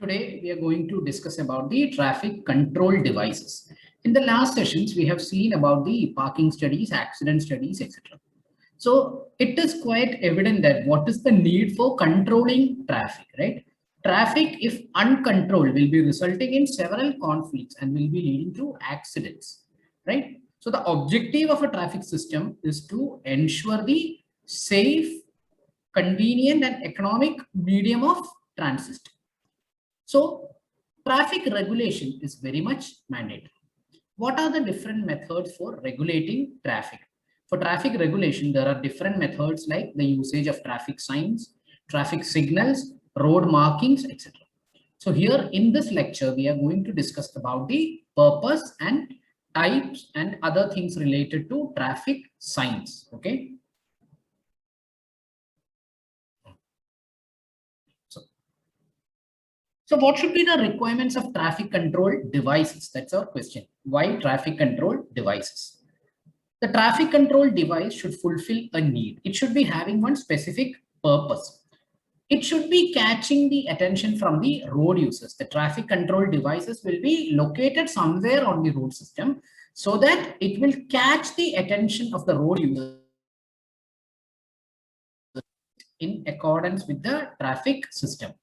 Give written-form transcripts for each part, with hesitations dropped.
Today, we are going to discuss about the traffic control devices. In the last sessions, we have seen about the parking studies, accident studies, etc. So it is quite evident that what is the need for controlling traffic, right? Traffic, if uncontrolled, will be resulting in several conflicts and will be leading to accidents, right? So the objective of a traffic system is to ensure the safe, convenient, and economic medium of transit. So traffic regulation is very much mandatory. What are the different methods for regulating traffic? For traffic regulation, there are different methods like the usage of traffic signs, traffic signals, road markings, etc. So here in this lecture, we are going to discuss about the purpose and types and other things related to traffic signs. Okay. So what should be the requirements of traffic control devices? That's our question. Why traffic control devices? The traffic control device should fulfill a need. It should be having one specific purpose. It should be catching the attention from the road users. The traffic control devices will be located somewhere on the road system so that it will catch the attention of the road users in accordance with the traffic system.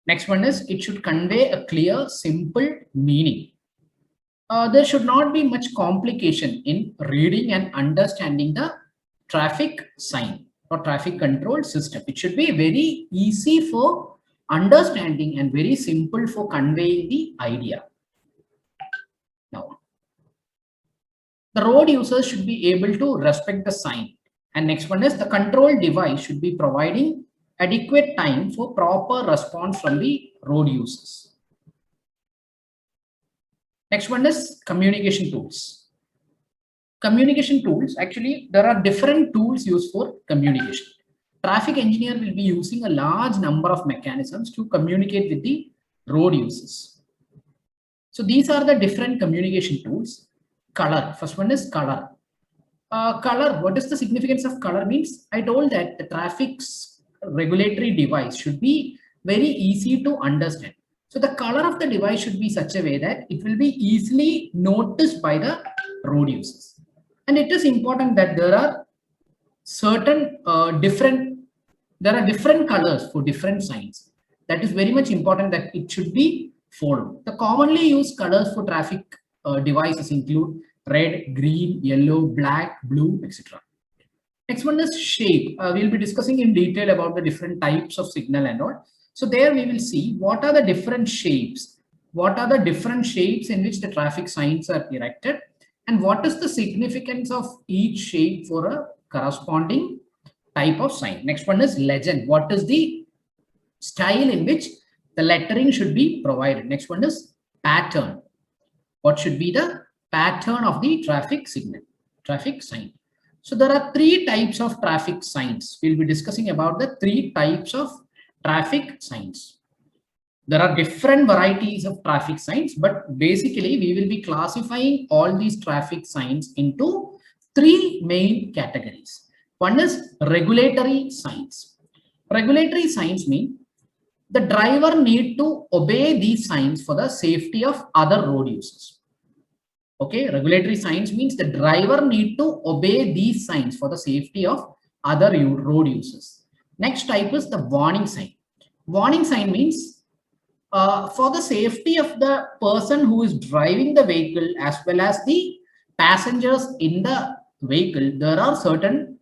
Next one is it should convey a clear, simple meaning. There should not be much complication in reading and understanding the traffic sign or traffic control system. It should be very easy for understanding and very simple for conveying the idea. Now, the road users should be able to respect the sign. And next one is the control device should be providing adequate time for proper response from the road users. Next one is communication tools. Communication tools, actually, there are different tools used for communication. Traffic engineer will be using a large number of mechanisms to communicate with the road users. So these are the different communication tools. Color, first one is color. Color, what is the significance of color means? I told that the traffic's regulatory device should be very easy to understand. So the color of the device should be such a way that it will be easily noticed by the road users. And it is important that there are certain different colors for different signs. That is very much important that it should be followed. The commonly used colors for traffic devices include red, green, yellow, black, blue, etc. Next one is shape. We'll be discussing in detail about the different types of signal and all. So there we will see what are the different shapes. What are the different shapes in which the traffic signs are erected, and what is the significance of each shape for a corresponding type of sign. Next one is legend. What is the style in which the lettering should be provided. Next one is pattern. What should be the pattern of the traffic signal, traffic sign. So there are three types of traffic signs. We'll be discussing about the three types of traffic signs. There are different varieties of traffic signs, but basically we will be classifying all these traffic signs into three main categories. One is regulatory signs. Regulatory signs mean the driver need to obey these signs for the safety of other road users. Okay, regulatory signs means the driver need to obey these signs for the safety of other road users. Next type is the warning sign. Warning sign means for the safety of the person who is driving the vehicle as well as the passengers in the vehicle, there are certain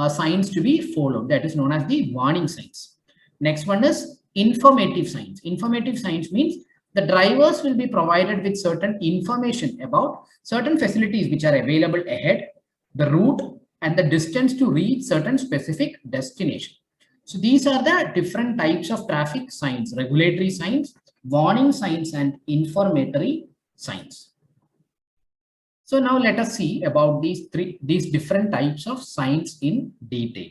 signs to be followed. That is known as the warning signs. Next one is informative signs. Informative signs means the drivers will be provided with certain information about certain facilities which are available ahead, the route, and the distance to reach certain specific destination. So these are the different types of traffic signs: regulatory signs, warning signs, and informatory signs. So now let us see about these different types of signs in detail.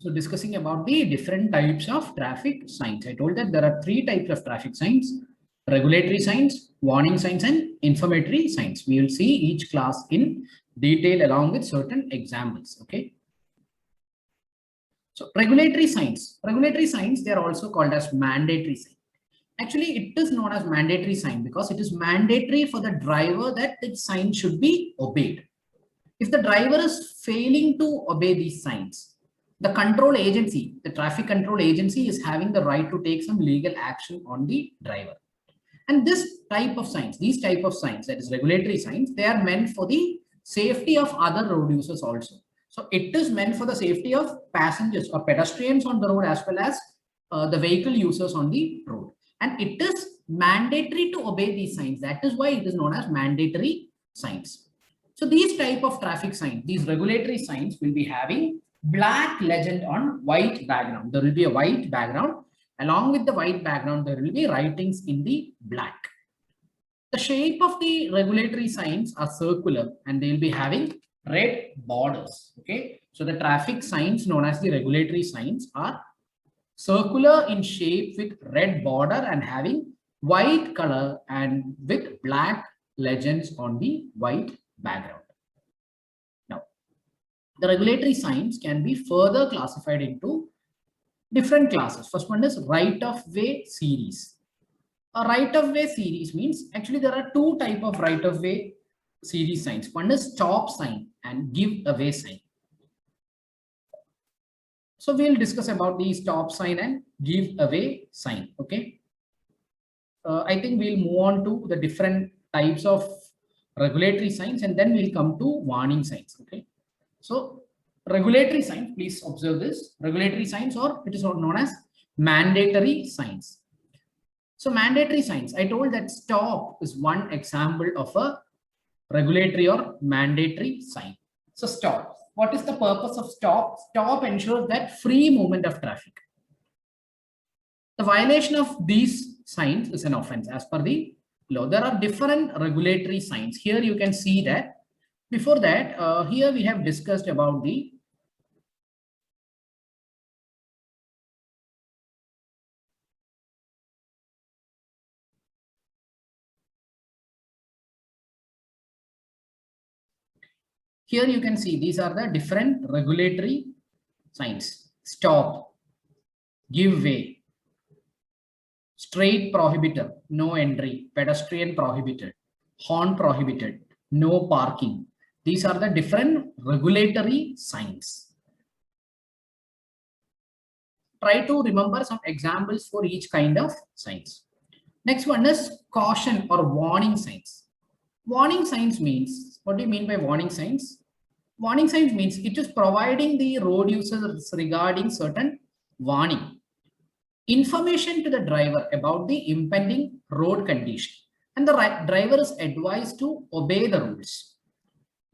So discussing about the different types of traffic signs. I told that there are three types of traffic signs: regulatory signs, warning signs, and informatory signs. We will see each class in detail along with certain examples. Okay. So regulatory signs, they are also called as mandatory signs. Actually, it is known as mandatory sign because it is mandatory for the driver that the sign should be obeyed. If the driver is failing to obey these signs, the control agency, the traffic control agency, is having the right to take some legal action on the driver. And this type of signs, these type of signs, that is regulatory signs, they are meant for the safety of other road users also. So it is meant for the safety of passengers or pedestrians on the road as well as the vehicle users on the road. And it is mandatory to obey these signs. That is why it is known as mandatory signs. So these type of traffic signs, these regulatory signs will be having black legend on white background. There will be a white background. Along with the white background, there will be writings in the black. The shape of the regulatory signs are circular and they will be having red borders. Okay, so the traffic signs known as the regulatory signs are circular in shape with red border and having white color and with black legends on the white background. Now, the regulatory signs can be further classified into different classes. First one is right-of-way series. A right-of-way series means actually there are two type of right-of-way series signs. One is stop sign and give away sign. So we'll discuss about the stop sign and give away sign. Okay. I think we'll move on to the different types of regulatory signs and then we'll come to warning signs. Okay. So regulatory signs, please observe this. Regulatory signs, or it is known as mandatory signs. So mandatory signs, I told that stop is one example of a regulatory or mandatory sign. So stop. What is the purpose of stop? Stop ensures that free movement of traffic. The violation of these signs is an offense as per the law. There are different regulatory signs. Here you can see that. Before that, here we have discussed about the here you can see these are the different regulatory signs. Stop, give way, straight prohibited, no entry, pedestrian prohibited, horn prohibited, no parking. These are the different regulatory signs. Try to remember some examples for each kind of signs. Next one is caution or warning signs. Warning signs means, what do you mean by warning signs? Warning signs means it is providing the road users regarding certain warning, information to the driver about the impending road condition, and the driver is advised to obey the rules.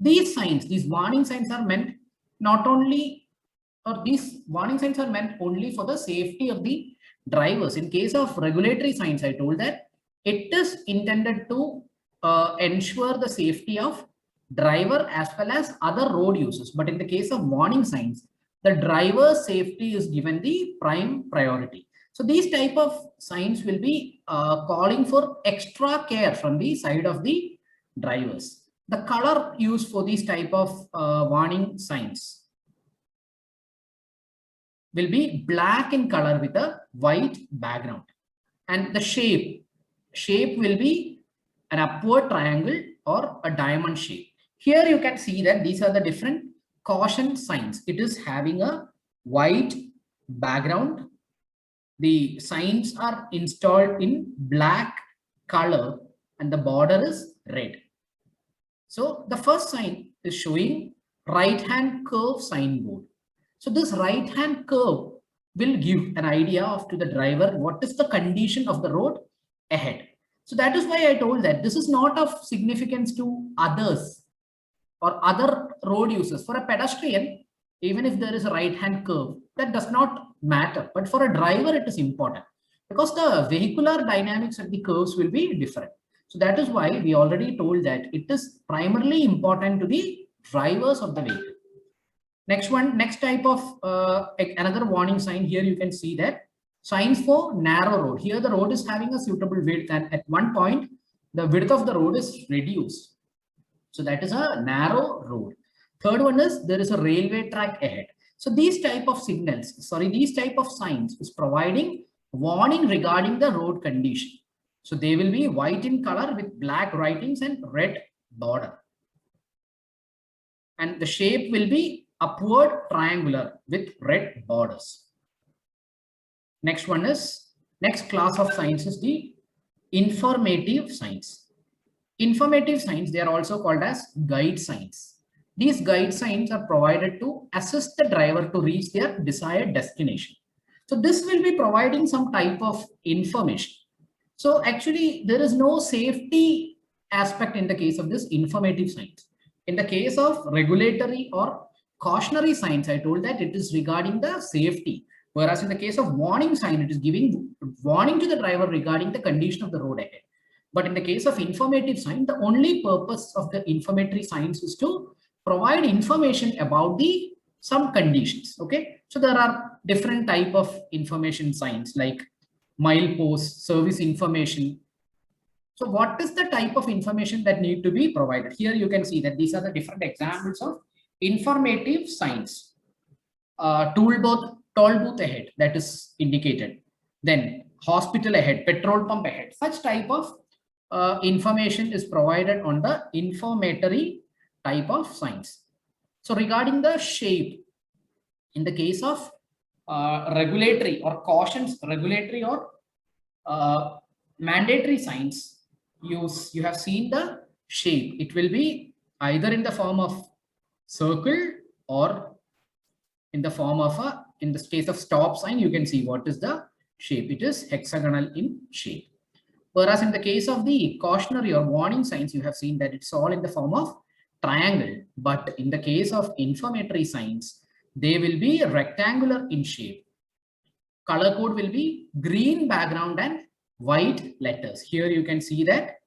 These signs, these warning signs are meant not only, or these warning signs are meant only for the safety of the drivers. In case of regulatory signs, I told that it is intended to ensure the safety of driver as well as other road users. But in the case of warning signs, the driver's safety is given the prime priority. So these type of signs will be calling for extra care from the side of the drivers. The color used for these type of warning signs will be black in color with a white background. And the shape will be an upward triangle or a diamond shape. Here you can see that these are the different caution signs. It is having a white background. The signs are installed in black color and the border is red. So the first sign is showing right hand curve signboard. So this right hand curve will give an idea of to the driver what is the condition of the road ahead. So that is why I told that this is not of significance to others or other road users. For a pedestrian, even if there is a right hand curve, that does not matter. But for a driver, it is important because the vehicular dynamics of the curves will be different. So that is why we already told that it is primarily important to the drivers of the vehicle. Next one, next type of another warning sign here, you can see that Signs for narrow road. Here the road is having a suitable width, and at one point the width of the road is reduced. So that is a narrow road. Third one is there is a railway track ahead. So these type of signals, these type of signs is providing warning regarding the road condition. So they will be white in color with black writings and red border. And the shape will be upward triangular with red borders. Next class of signs is the informative signs. Informative signs, they are also called as guide signs. These guide signs are provided to assist the driver to reach their desired destination. So this will be providing some type of information. So actually there is no safety aspect in the case of this informative signs. In the case of regulatory or cautionary signs, I told that it is regarding the safety. Whereas in the case of warning sign, it is giving warning to the driver regarding the condition of the road ahead. But in the case of informative sign, the only purpose of the informatory signs is to provide information about some conditions. Okay, so there are different type of information signs like milepost, service information. So what is the type of information that need to be provided? Here you can see that these are the different examples of informative signs. Toll booth ahead, that is indicated. Then hospital ahead, petrol pump ahead. Such type of information is provided on the informatory type of signs. So regarding the shape, in the case of regulatory or mandatory signs, you have seen the shape. It will be either in the form of circle or in the form of in the case of stop sign, you can see what is the shape. It is hexagonal in shape. Whereas in the case of the cautionary or warning signs, you have seen that it's all in the form of triangle. But in the case of informatory signs, they will be rectangular in shape. Color code will be green background and white letters. Here you can see that.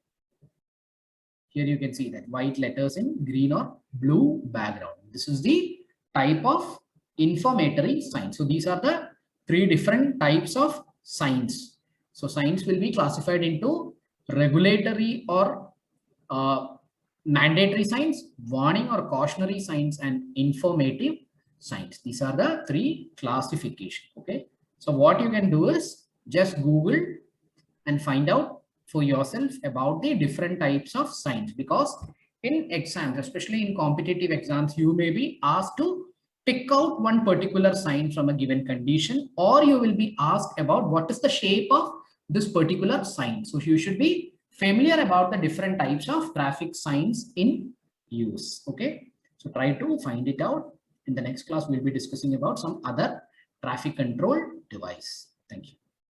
Here you can see that white letters in green or blue background. This is the type of informatory signs. So these are the three different types of signs. So signs will be classified into regulatory or mandatory signs, warning or cautionary signs, and informative signs. These are the three classifications. Okay. So what you can do is just Google and find out for yourself about the different types of signs, because in exams, especially in competitive exams, you may be asked to pick out one particular sign from a given condition, or you will be asked about what is the shape of this particular sign. So you should be familiar about the different types of traffic signs in use. Okay, so try to find it out. In the next class, we'll be discussing about some other traffic control device. Thank you.